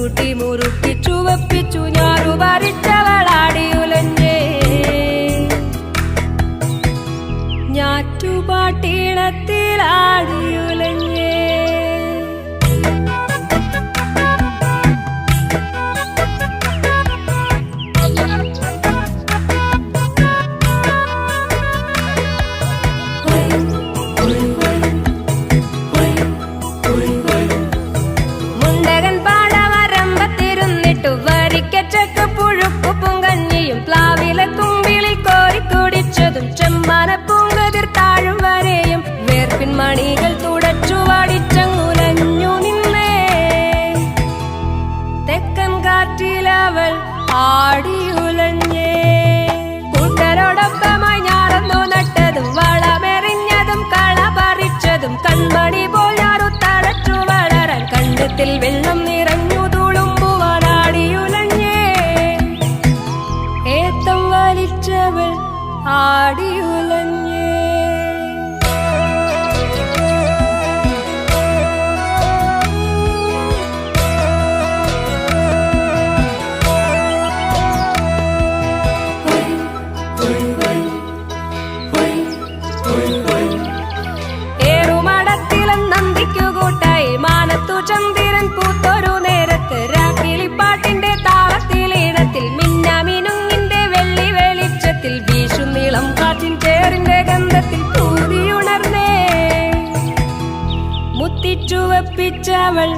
ചൂട്ടി മുറുക്കി ചുവപ്പിച്ചു ഞാറു ഭരിച്ചവളാടിയുലഞ്ഞേ ഞാറ്റുപാട്ടീണത്തിലാടിയുലഞ്ഞേ ചെമ്മാനപ്പൂങ്കതിർ താഴും വരെയും വേർപ്പിൻ മണികൾ തുടച്ചു വാടിച്ചങ്ങുലഞ്ഞു നിന്നേ തെക്കൻ കാറ്റിലവൾ ആടിയുലഞ്ഞേ കൂട്ടരോടൊപ്പമായി ഞാറന്നു നട്ടതും വളമെറിഞ്ഞതും കള പറിച്ചതും കൺമണി പോൽ ഞാറു തഴച്ചു വളരാൻ കണ്ടത്തിൽ വെള്ളം നിറഞ്ഞു തുളുമ്പുവാനാടിയുലഞ്ഞേ ഏത്തം വലിച്ചവൾ ആടിയുലഞ്ഞേ ഏറുമടത്തിലും നന്ദിക്കു കൂട്ടായി മാനത്തു ചന്ദ്രൻ പൂത്തൊരു നേരത്ത് രാക്കിളിപ്പാട്ടിന്റെ താളത്തിലീണത്തിൽ മിന്നാമിനുങ്ങിന്റെ വെള്ളി വെളിച്ചത്തിൽ വീശുന്നിളം കാറ്റിൻ ചേറിന്റെ ഗന്ധത്തിൽ പൂതിയുണർന്നേ മുത്തിച്ചുവപ്പിച്ചവൾ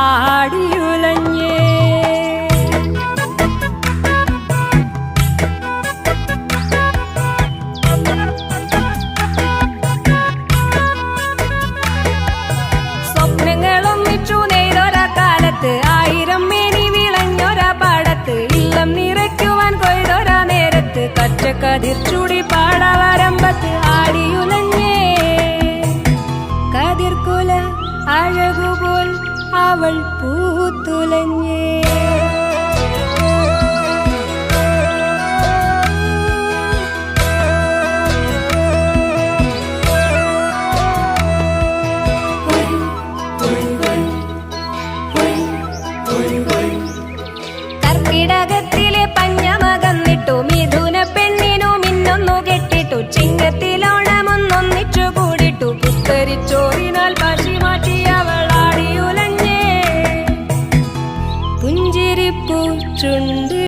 ആടിയുലഞ്ഞേ സ്വപ്നങ്ങളൊന്നിച്ചു നെയ്തൊര കാലത്ത് ആയിരം മേനി വിളഞ്ഞൊര പാടത്ത് ഇല്ലം നിറയ്ക്കുവാൻ കൊയ്തൊര നേരത്ത് കച്ചക്കതിർ ചൂടി പാടവരമ്പത്ത് ആടിയുലഞ്ഞേ കതിർക്കുല അഴകുപോൽ അവൾ പൂത്തുലഞ്ഞേ